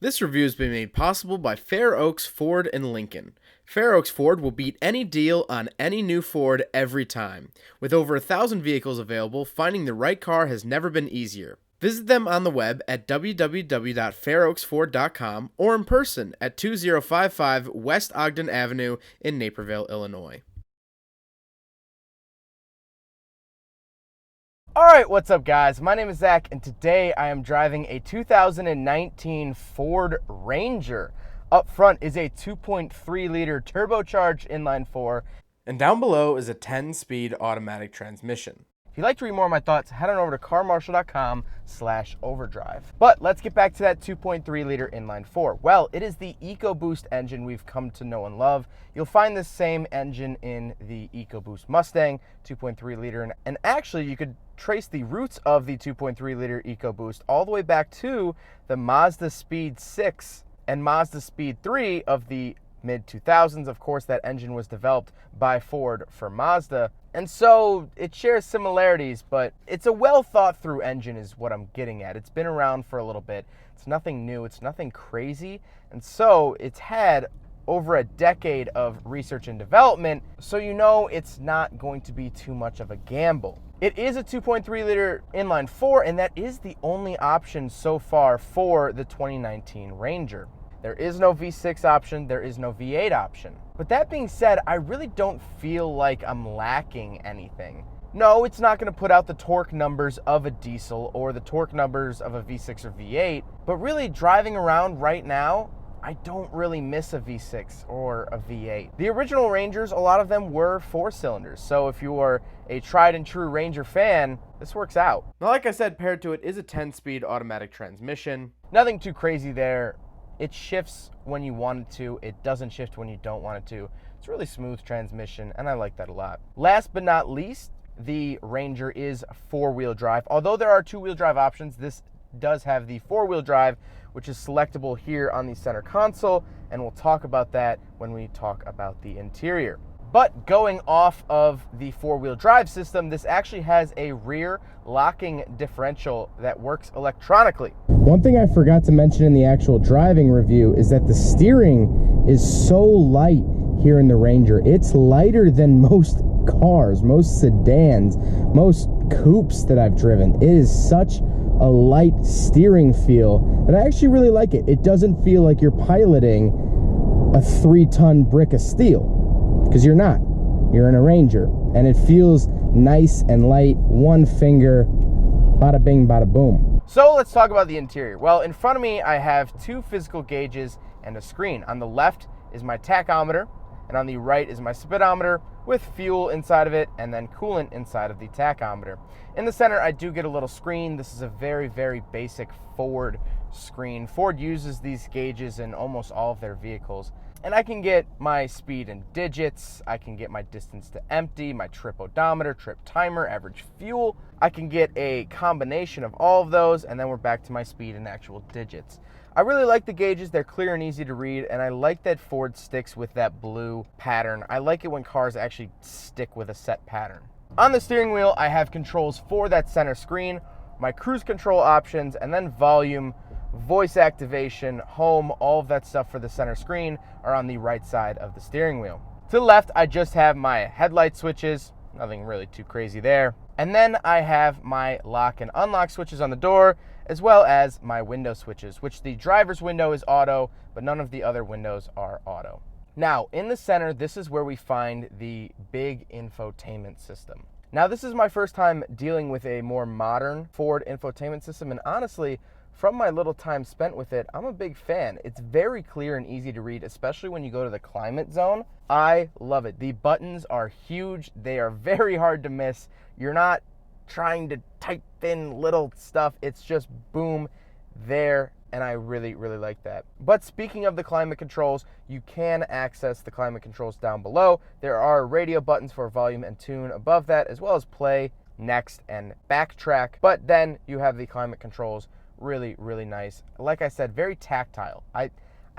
This review has been made possible by Fair Oaks Ford and Lincoln. Fair Oaks Ford will beat any deal on any new Ford every time. With over 1,000 vehicles available, finding the right car has never been easier. Visit them on the web at www.fairoaksford.com or in person at 2055 West Ogden Avenue in Naperville, Illinois. Alright, what's up guys? My name is Zach and today I am driving a 2019 Ford Ranger. Up front is a 2.3 liter turbocharged inline 4 and down below is a 10-speed automatic transmission. If you'd like to read more of my thoughts, head on over to carmarshal.com/overdrive. But let's get back to that 2.3 liter inline 4. Well, it is the Ecoboost engine we've come to know and love. You'll find this same engine in the Ecoboost Mustang 2.3 liter, and actually you could trace the roots of the 2.3 liter Ecoboost all the way back to the Mazda Speed 6 and Mazda Speed 3 of the mid-2000s. Of course, that engine was developed by Ford for Mazda, and so it shares similarities, but it's a well-thought-through engine is what I'm getting at. It's been around for a little bit. It's nothing new. It's nothing crazy, and so it's had over a decade of research and development, so you know it's not going to be too much of a gamble. It is a 2.3 liter inline 4, and that is the only option so far for the 2019 Ranger. There is no V6 option, there is no V8 option. But that being said, I really don't feel like I'm lacking anything. No, it's not going to put out the torque numbers of a diesel or the torque numbers of a V6 or V8, but really driving around right now, I don't really miss a V6 or a V8. The original Rangers, a lot of them were 4 cylinders, so if you are a tried and true Ranger fan, this works out. Now, like I said, paired to it is a 10-speed automatic transmission. Nothing too crazy there. It shifts when you want it to. It doesn't shift when you don't want it to. It's a really smooth transmission, and I like that a lot. Last but not least, the Ranger is 4-wheel drive. Although there are 2-wheel drive options, this does have the 4-wheel drive, which is selectable here on the center console, and we'll talk about that when we talk about the interior. But going off of the 4-wheel drive system, this actually has a rear locking differential that works electronically. One thing I forgot to mention in the actual driving review is that the steering is so light here in the Ranger. It's lighter than most cars, most sedans, most coupes that I've driven. It is such a light steering feel that I actually really like it. It doesn't feel like you're piloting a 3-ton brick of steel, because you're not. You're in a Ranger, and it feels nice and light. One finger, bada bing, bada boom. So let's talk about the interior. Well, in front of me, I have 2 physical gauges and a screen. On the left is my tachometer, and on the right is my speedometer with fuel inside of it and then coolant inside of the tachometer. In the center, I do get a little screen. This is a very, very basic Ford screen. Ford uses these gauges in almost all of their vehicles. And I can get my speed in digits, I can get my distance to empty, my trip odometer, trip timer, average fuel. I can get a combination of all of those, and then we're back to my speed in actual digits. I really like the gauges. They're clear and easy to read, and I like that Ford sticks with that blue pattern. I like it when cars actually stick with a set pattern. On the steering wheel, I have controls for that center screen, my cruise control options, and then volume, voice activation, home, all of that stuff for the center screen are on the right side of the steering wheel. To the left, I just have my headlight switches, nothing really too crazy there. And then I have my lock and unlock switches on the door, as well as my window switches, which the driver's window is auto, but none of the other windows are auto. Now, in the center, this is where we find the big infotainment system. Now, this is my first time dealing with a more modern Ford infotainment system, and honestly, from my little time spent with it, I'm a big fan. It's very clear and easy to read, especially when you go to the climate zone. I love it. The buttons are huge. They are very hard to miss. You're not trying to type in little stuff. It's just boom, there, and I really, really like that. But speaking of the climate controls, you can access the climate controls down below. There are radio buttons for volume and tune above that, as well as play, next, and backtrack. But then you have the climate controls. Really, really nice. Like I said, very tactile. I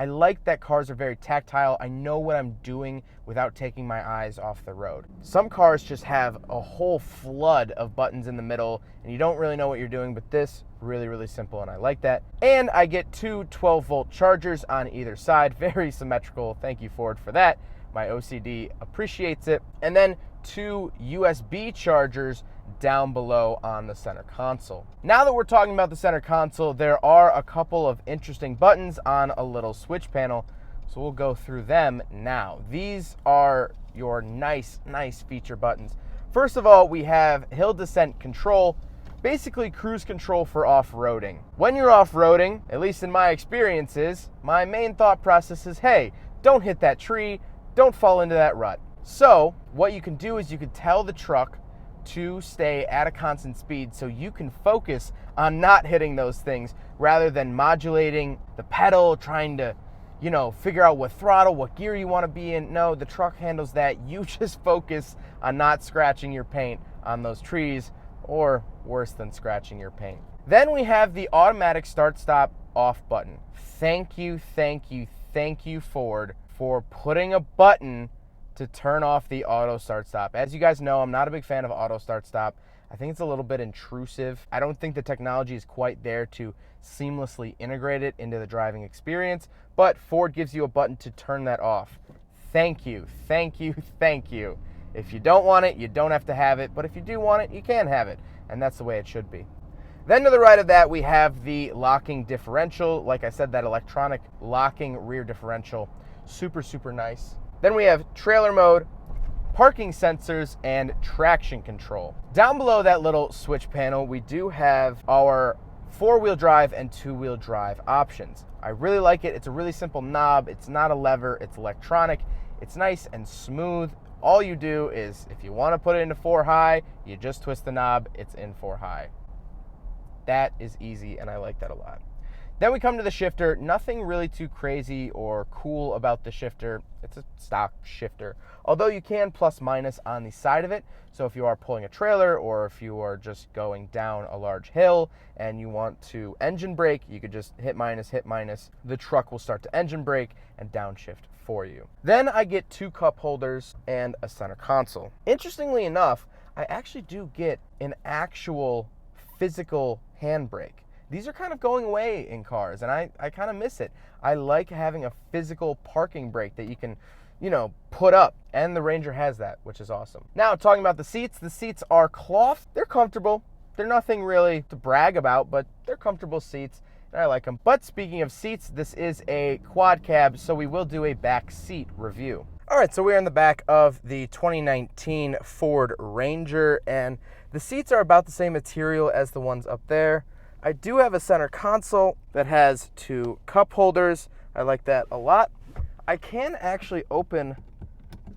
I like that cars are very tactile. I know what I'm doing without taking my eyes off the road. Some cars just have a whole flood of buttons in the middle and you don't really know what you're doing, but this really, really simple and I like that. And I get two 12-volt chargers on either side, very symmetrical. Thank you, Ford, for that. My OCD appreciates it. And then two USB chargers down below on the center console. Now that we're talking about the center console, there are a couple of interesting buttons on a little switch panel, so we'll go through them now. These are your nice feature buttons. First of all, we have hill descent control, basically cruise control for off-roading. When you're off-roading, at least in my experiences, my main thought process is, hey, don't hit that tree, don't fall into that rut. So what you can do is you can tell the truck to stay at a constant speed so you can focus on not hitting those things rather than modulating the pedal, trying to, figure out what throttle, what gear you want to be in. No, the truck handles that. You just focus on not scratching your paint on those trees, or worse than scratching your paint. Then we have the automatic start-stop off button. Thank you, Ford, for putting a button to turn off the auto start stop. As you guys know, I'm not a big fan of auto start stop. I think it's a little bit intrusive. I don't think the technology is quite there to seamlessly integrate it into the driving experience, but Ford gives you a button to turn that off. Thank you. If you don't want it, you don't have to have it, but if you do want it, you can have it, and that's the way it should be. Then to the right of that, we have the locking differential. Like I said, that electronic locking rear differential. Super nice. Then we have trailer mode, parking sensors, and traction control. Down below that little switch panel, we do have our 4-wheel drive and 2-wheel drive options. I really like it. It's a really simple knob. It's not a lever. It's electronic. It's nice and smooth. All you do is, if you want to put it into 4 high, you just twist the knob. It's in 4 high. That is easy, and I like that a lot. Then we come to the shifter. Nothing really too crazy or cool about the shifter. It's a stock shifter, although you can plus minus on the side of it. So if you are pulling a trailer or if you are just going down a large hill and you want to engine brake, you could just hit minus. The truck will start to engine brake and downshift for you. Then I get 2 cup holders and a center console. Interestingly enough, I actually do get an actual physical handbrake. These are kind of going away in cars, and I kind of miss it. I like having a physical parking brake that you can, put up, and the Ranger has that, which is awesome. Now, talking about the seats are cloth. They're comfortable. They're nothing really to brag about, but they're comfortable seats, and I like them. But speaking of seats, this is a quad cab, so we will do a back seat review. All right, so we're in the back of the 2019 Ford Ranger, and the seats are about the same material as the ones up there. I do have a center console that has 2 cup holders. I like that a lot. I can actually open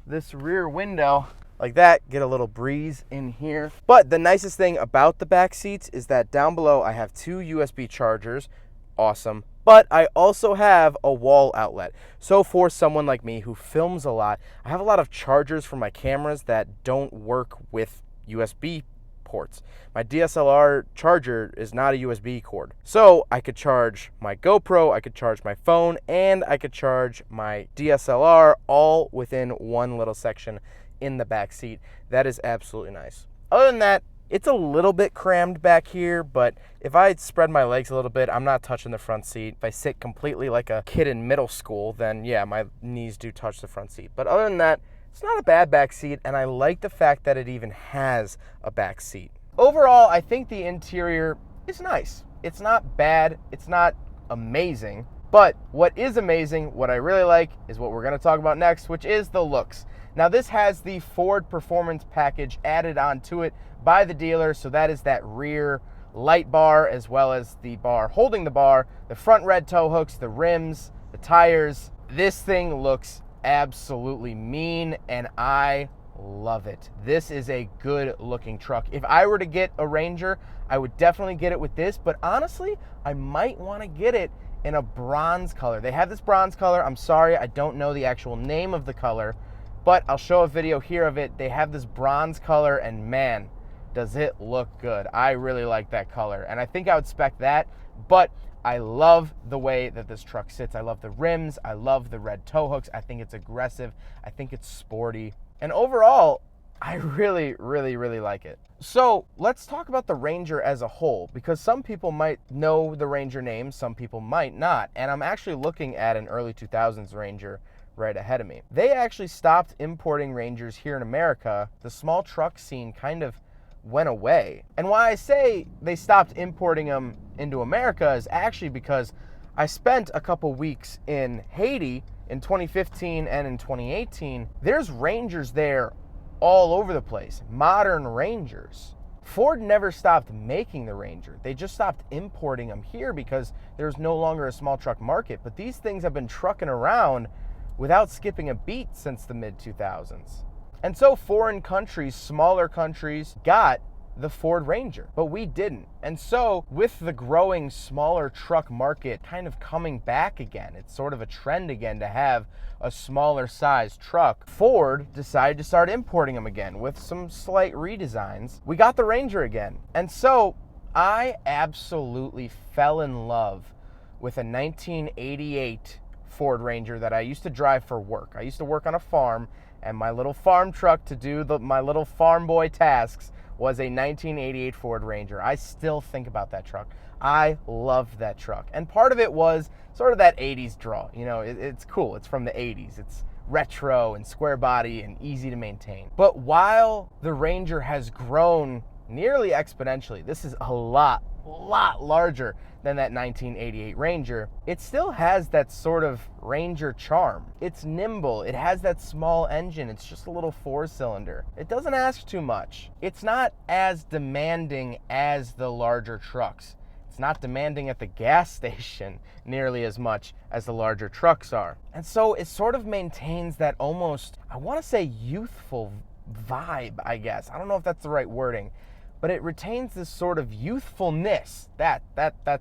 this rear window like that, get a little breeze in here. But the nicest thing about the back seats is that down below I have 2 USB chargers. Awesome. But I also have a wall outlet. So for someone like me who films a lot, I have a lot of chargers for my cameras that don't work with USB ports. My DSLR charger is not a USB cord. So I could charge my GoPro, I could charge my phone, and I could charge my DSLR all within one little section in the back seat. That is absolutely nice. Other than that, it's a little bit crammed back here, but if I spread my legs a little bit, I'm not touching the front seat. If I sit completely like a kid in middle school, then yeah, my knees do touch the front seat. But other than that, it's not a bad back seat, and I like the fact that it even has a back seat. Overall, I think the interior is nice. It's not bad, it's not amazing, but what is amazing, what I really like, is what we're going to talk about next, which is the looks. Now, this has the Ford Performance Package added onto it by the dealer, so that is that rear light bar as well as the bar holding the bar, the front red tow hooks, the rims, the tires. This thing looks absolutely mean, and I love it. This is a good looking truck. If I were to get a Ranger, I would definitely get it with this, but honestly, I might want to get it in a bronze color. They have this bronze color. I'm sorry, I don't know the actual name of the color, but I'll show a video here of it. They have this bronze color, and man, does it look good. I really like that color, and I think I would spec that, but I love the way that this truck sits. I love the rims. I love the red tow hooks. I think it's aggressive. I think it's sporty. And overall, I really, really, really like it. So let's talk about the Ranger as a whole, because some people might know the Ranger name, some people might not. And I'm actually looking at an early 2000s Ranger right ahead of me. They actually stopped importing Rangers here in America. The small truck scene kind of went away. And why I say they stopped importing them into America is actually because I spent a couple weeks in Haiti in 2015 and in 2018. There's Rangers there all over the place, modern Rangers. Ford never stopped making the Ranger. They just stopped importing them here because there's no longer a small truck market. But these things have been trucking around without skipping a beat since the mid-2000s. And so foreign countries, smaller countries, got the Ford Ranger, but we didn't. And so with the growing smaller truck market kind of coming back again, it's sort of a trend again to have a smaller size truck, Ford decided to start importing them again with some slight redesigns. We got the Ranger again. And so I absolutely fell in love with a 1988 Ford Ranger that I used to drive for work. I used to work on a farm, and my little farm truck to do my little farm boy tasks was a 1988 Ford Ranger. I still think about that truck. I loved that truck. And part of it was sort of that 80s draw. You know, it's cool. It's from the 80s. It's retro and square body and easy to maintain. But while the Ranger has grown nearly exponentially, this is a lot larger than that 1988 Ranger, it still has that sort of Ranger charm. It's nimble, it has that small engine, it's just a little 4-cylinder. It doesn't ask too much. It's not as demanding as the larger trucks. It's not demanding at the gas station nearly as much as the larger trucks are. And so it sort of maintains that almost, I want to say youthful vibe, I guess. I don't know if that's the right wording, but it retains this sort of youthfulness. That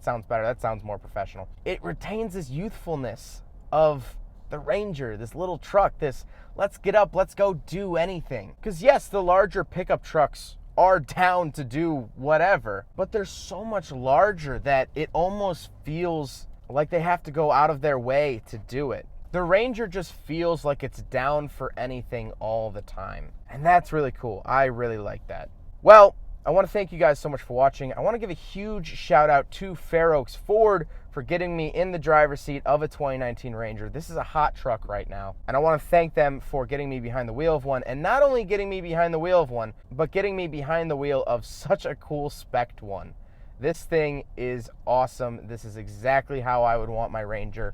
sounds better. That sounds more professional. It retains this youthfulness of the Ranger, this little truck, this let's get up, let's go do anything. Because yes, the larger pickup trucks are down to do whatever, but they're so much larger that it almost feels like they have to go out of their way to do it. The Ranger just feels like it's down for anything all the time. And that's really cool. I really like that. Well, I want to thank you guys so much for watching. I want to give a huge shout out to Fair Oaks Ford for getting me in the driver's seat of a 2019 Ranger. This is a hot truck right now. And I want to thank them for getting me behind the wheel of one. And not only getting me behind the wheel of one, but getting me behind the wheel of such a cool spec'd one. This thing is awesome. This is exactly how I would want my Ranger.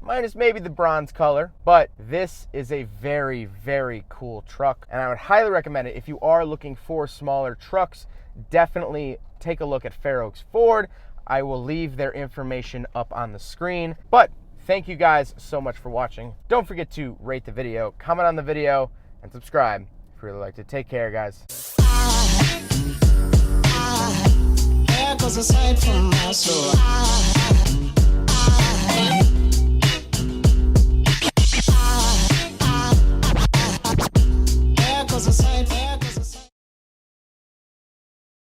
Minus maybe the bronze color, but this is a very, very cool truck, and I would highly recommend it. If you are looking for smaller trucks, definitely take a look at Fair Oaks Ford. I will leave their information up on the screen, but thank you guys so much for watching. Don't forget to rate the video, comment on the video, and subscribe if you really like it. Take care, guys. There goes a sight from my soul.